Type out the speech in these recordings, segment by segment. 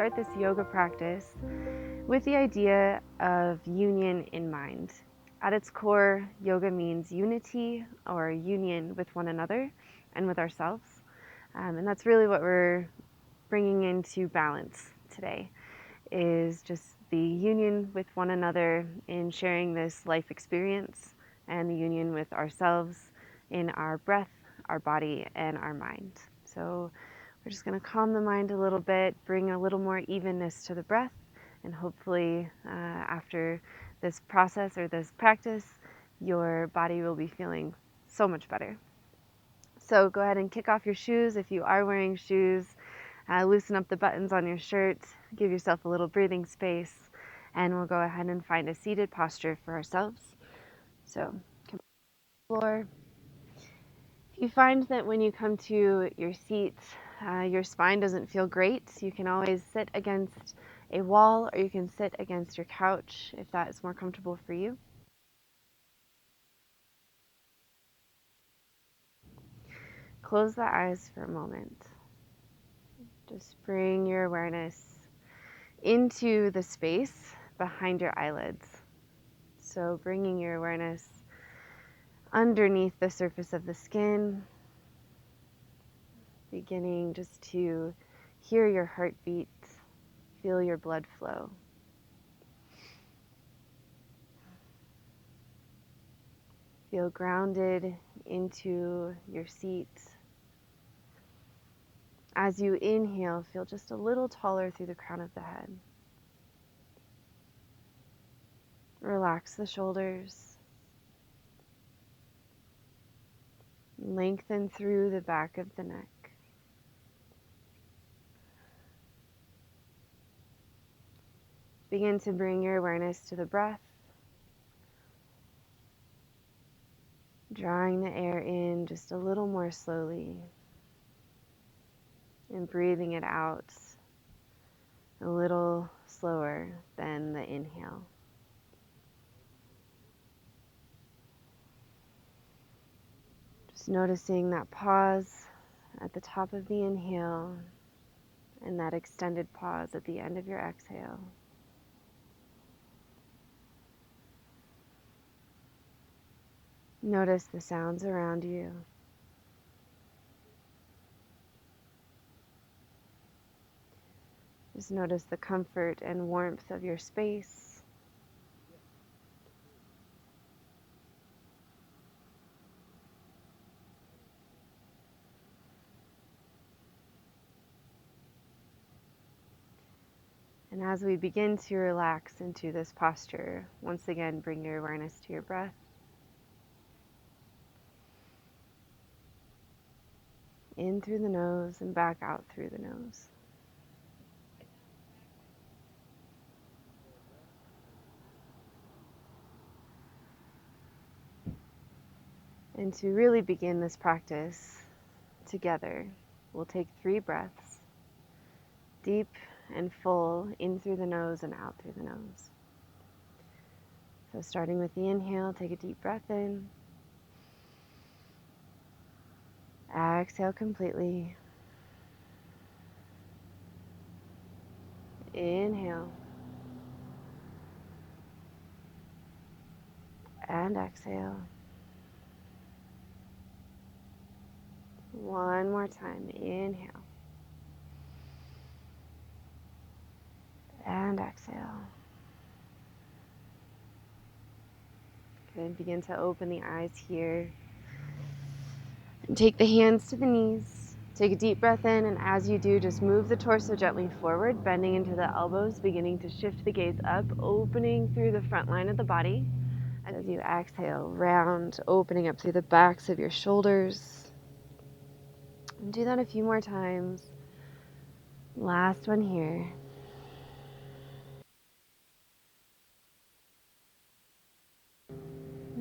start this yoga practice with the idea of union in mind. At its core, yoga means unity or union with one another and with ourselves. And that's really what we're bringing into balance today, is just the union with one another in sharing this life experience, and the union with ourselves in our breath, our body, and our mind. So we're just going to calm the mind a little bit, bring a little more evenness to the breath, and hopefully after this process or this practice, your body will be feeling so much better. So go ahead and kick off your shoes if you are wearing shoes. Loosen up the buttons on your shirt, give yourself a little breathing space, and we'll go ahead and find a seated posture for ourselves. So come to the floor. If you find that when you come to your seat, your spine doesn't feel great, you can always sit against a wall, or you can sit against your couch if that is more comfortable for you. Close the eyes for a moment. Just bring your awareness into the space behind your eyelids. So bringing your awareness underneath the surface of the skin, beginning just to hear your heartbeat, feel your blood flow. Feel grounded into your seat. As you inhale, feel just a little taller through the crown of the head. Relax the shoulders. Lengthen through the back of the neck. Begin to bring your awareness to the breath, drawing the air in just a little more slowly and breathing it out a little slower than the inhale. Just noticing that pause at the top of the inhale and that extended pause at the end of your exhale. Notice the sounds around you. Just notice the comfort and warmth of your space. And as we begin to relax into this posture, once again, bring your awareness to your breath. In through the nose and back out through the nose. And to really begin this practice together, we'll take 3 breaths, deep and full, in through the nose and out through the nose. So starting with the inhale, take a deep breath in. Exhale completely. Inhale. And exhale. One more time. Inhale. And exhale. Good. Begin to open the eyes here. And take the hands to the knees. Take a deep breath in, and as you do, just move the torso gently forward, bending into the elbows, beginning to shift the gaze up, opening through the front line of the body. As you exhale, round, opening up through the backs of your shoulders. And do that a few more times. Last one here.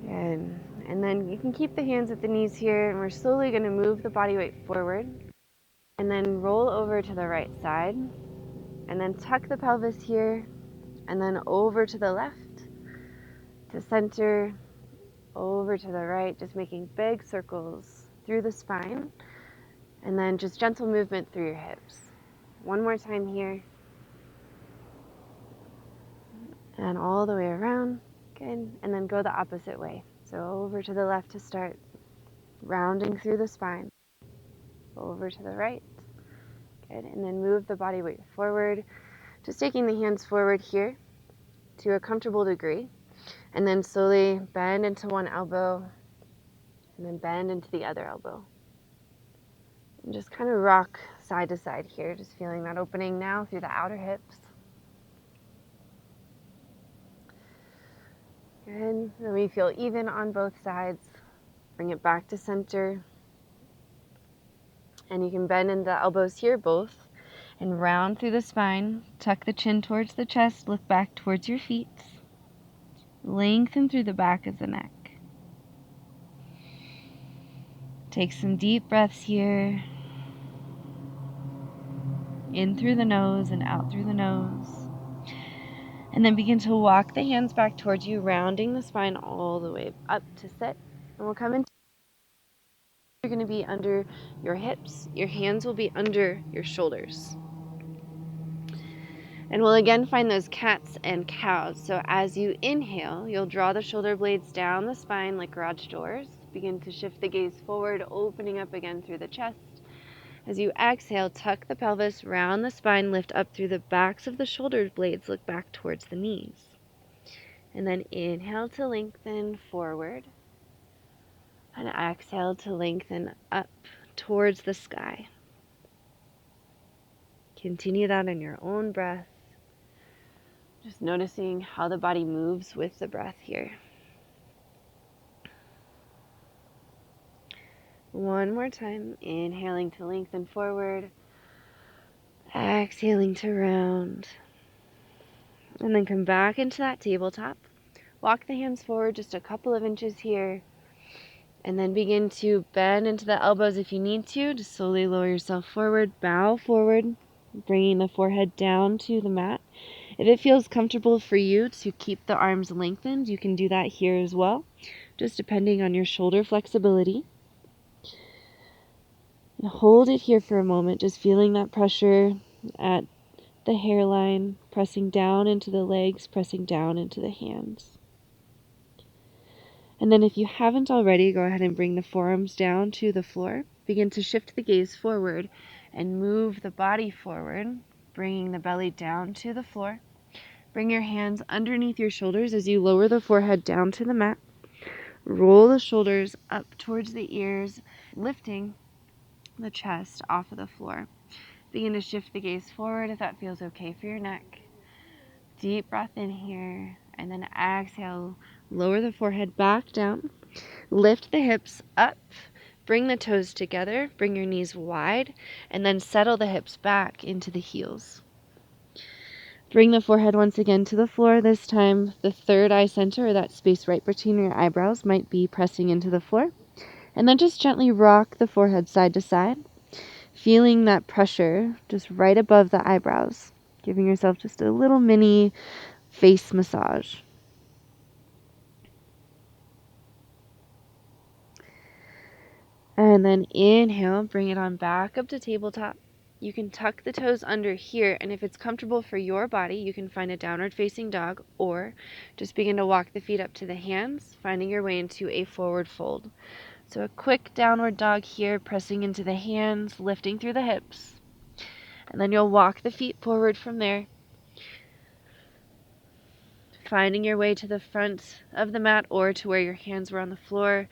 Good. And then you can keep the hands at the knees here, and we're slowly going to move the body weight forward. And then roll over to the right side. And then tuck the pelvis here, and then over to the left, to center, over to the right, just making big circles through the spine. And then just gentle movement through your hips. One more time here. then all the way around. Good. And then go the opposite way. So over to the left to start, rounding through the spine. Over to the right. Good. And then move the body weight forward. Just taking the hands forward here to a comfortable degree. And then slowly bend into one elbow. And then bend into the other elbow. And just kind of rock side to side here. Just feeling that opening now through the outer hips. Good. Then we feel even on both sides. Bring it back to center. And you can bend in the elbows here both. And round through the spine. Tuck the chin towards the chest. Look back towards your feet. Lengthen through the back of the neck. Take some deep breaths here. In through the nose and out through the nose. And then begin to walk the hands back towards you, rounding the spine all the way up to sit. And we'll come into, you're going to be under your hips. Your hands will be under your shoulders. And we'll again find those cats and cows. So as you inhale, you'll draw the shoulder blades down the spine like garage doors. Begin to shift the gaze forward, opening up again through the chest. As you exhale, tuck the pelvis, round the spine, lift up through the backs of the shoulder blades, look back towards the knees. And then inhale to lengthen forward. And exhale to lengthen up towards the sky. Continue that in your own breath. Just noticing how the body moves with the breath here. One more time. Inhaling to lengthen forward. Exhaling to round. And then come back into that tabletop. Walk the hands forward just a couple of inches here. And then begin to bend into the elbows if you need to. Just slowly lower yourself forward. Bow forward. Bringing the forehead down to the mat. If it feels comfortable for you to keep the arms lengthened, you can do that here as well. Just depending on your shoulder flexibility. And hold it here for a moment, just feeling that pressure at the hairline, pressing down into the legs, pressing down into the hands. And then if you haven't already, go ahead and bring the forearms down to the floor. Begin to shift the gaze forward and move the body forward, bringing the belly down to the floor. Bring your hands underneath your shoulders as you lower the forehead down to the mat. Roll the shoulders up towards the ears, lifting the chest off of the floor. Begin to shift the gaze forward if that feels okay for your neck. Deep breath in here, and then exhale. Lower the forehead back down. Lift the hips up. Bring the toes together. Bring your knees wide, and then settle the hips back into the heels. Bring the forehead once again to the floor. This time, the third eye center, or that space right between your eyebrows, might be pressing into the floor. And then just gently rock the forehead side to side, feeling that pressure just right above the eyebrows, giving yourself just a little mini face massage. And then inhale, bring it on back up to tabletop. You can tuck the toes under here, and if it's comfortable for your body, you can find a downward facing dog, or just begin to walk the feet up to the hands, finding your way into a forward fold. So a quick downward dog here, pressing into the hands, lifting through the hips. And then you'll walk the feet forward from there, finding your way to the front of the mat or to where your hands were on the floor.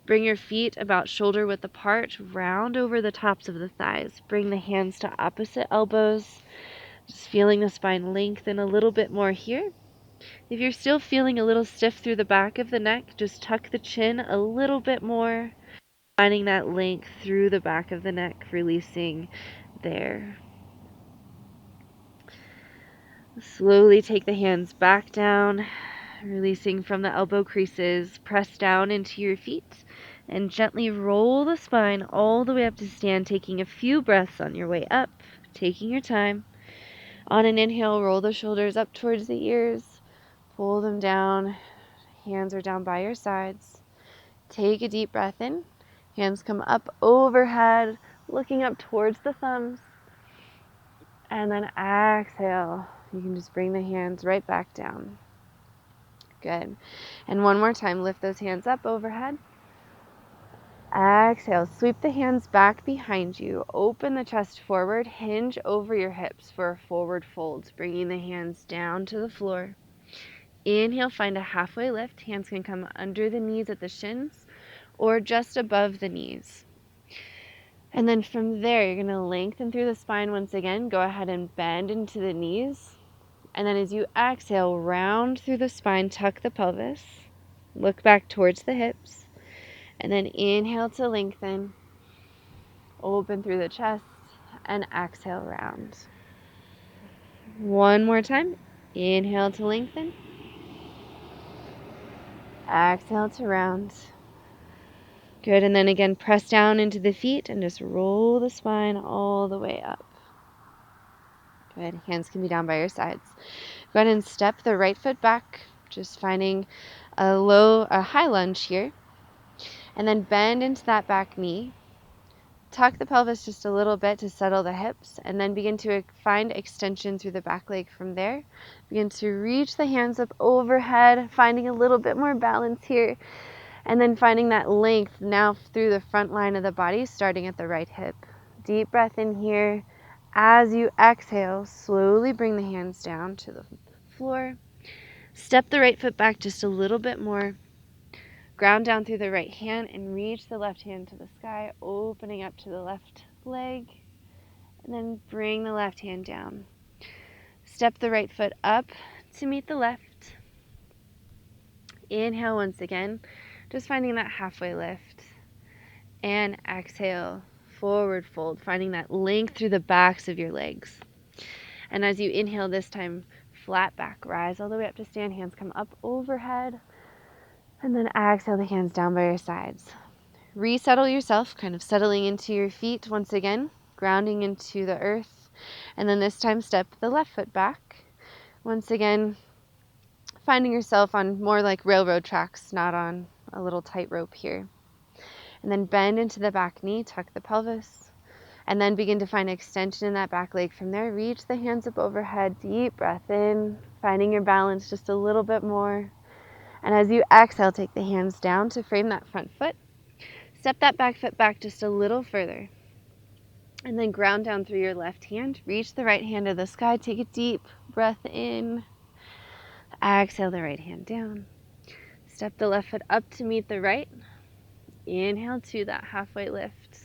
Bring your feet about shoulder width apart, round over the tops of the thighs. Bring the hands to opposite elbows, just feeling the spine lengthen a little bit more here. If you're still feeling a little stiff through the back of the neck, just tuck the chin a little bit more, finding that length through the back of the neck, releasing there. Slowly take the hands back down, releasing from the elbow creases. Press down into your feet and gently roll the spine all the way up to stand, taking a few breaths on your way up, taking your time. On an inhale, roll the shoulders up towards the ears, pull them down. Hands are down by your sides. Take a deep breath in. Hands come up overhead, looking up towards the thumbs. And then exhale. You can just bring the hands right back down. Good. And one more time, lift those hands up overhead. Exhale, sweep the hands back behind you. Open the chest forward, hinge over your hips for a forward fold, bringing the hands down to the floor. Inhale, find a halfway lift. Hands can come under the knees at the shins or just above the knees. And then from there, you're going to lengthen through the spine once again. Go ahead and bend into the knees. And then as you exhale, round through the spine, tuck the pelvis. Look back towards the hips. And then inhale to lengthen. Open through the chest. And exhale, round. One more time. Inhale to lengthen. Exhale to round. Good, and then again, press down into the feet and just roll the spine all the way up. Good, hands can be down by your sides. Go ahead and step the right foot back, just finding a high lunge here. And then bend into that back knee. Tuck the pelvis just a little bit to settle the hips, and then begin to find extension through the back leg from there. Begin to reach the hands up overhead, finding a little bit more balance here. And then finding that length now through the front line of the body, starting at the right hip. Deep breath in here. As you exhale, slowly bring the hands down to the floor. Step the right foot back just a little bit more. Ground down through the right hand and reach the left hand to the sky, opening up to the left leg. And then bring the left hand down. Step the right foot up to meet the left. Inhale once again, just finding that halfway lift. And exhale, forward fold, finding that length through the backs of your legs. And as you inhale this time, flat back, rise all the way up to stand, hands come up overhead. And then exhale the hands down by your sides. Resettle yourself, kind of settling into your feet once again, grounding into the earth. And then this time step the left foot back. Once again, finding yourself on more like railroad tracks, not on a little tightrope here. And then bend into the back knee, tuck the pelvis, and then begin to find extension in that back leg. From there, reach the hands up overhead, deep breath in, finding your balance just a little bit more. And as you exhale, take the hands down to frame that front foot. Step that back foot back just a little further. And then ground down through your left hand, reach the right hand to the sky, take a deep breath in. Exhale the right hand down. Step the left foot up to meet the right. Inhale to that halfway lift.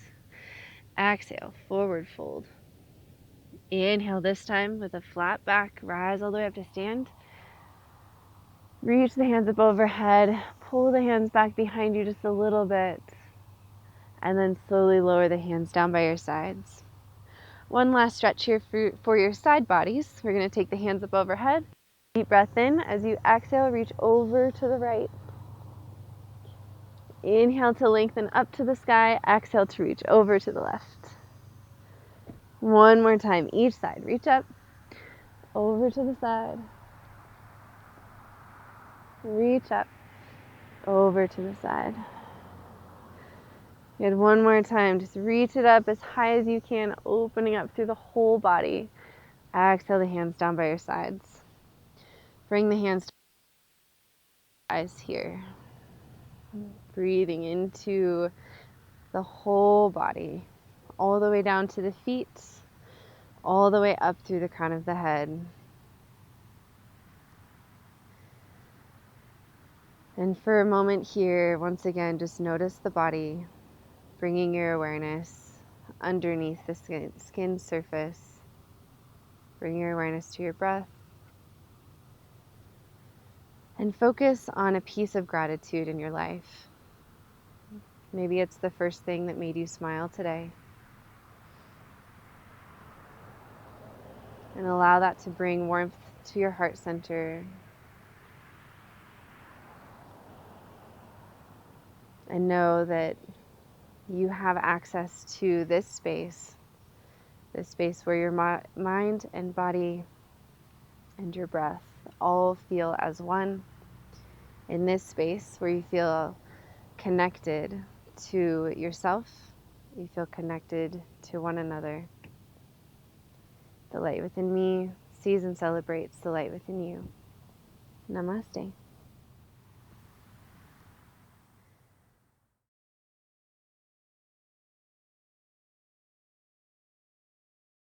Exhale, forward fold. Inhale this time with a flat back, rise all the way up to stand. Reach the hands up overhead, pull the hands back behind you just a little bit, and then slowly lower the hands down by your sides. One last stretch here for your side bodies. We're going to take the hands up overhead. Deep breath in. As you exhale, reach over to the right. Inhale to lengthen up to the sky. Exhale to reach over to the left. One more time, each side. Reach up, over to the side. Reach up, over to the side. Good, one more time. Just reach it up as high as you can, opening up through the whole body. Exhale the hands down by your sides. Bring the hands to your eyes here. Breathing into the whole body, all the way down to the feet, all the way up through the crown of the head. And for a moment here, once again, just notice the body, bringing your awareness underneath the skin surface. Bring your awareness to your breath. And focus on a piece of gratitude in your life. Maybe it's the first thing that made you smile today. And allow that to bring warmth to your heart center. And know that you have access to this space where your mind and body and your breath all feel as one. In this space where you feel connected to yourself, you feel connected to one another. The light within me sees and celebrates the light within you. Namaste.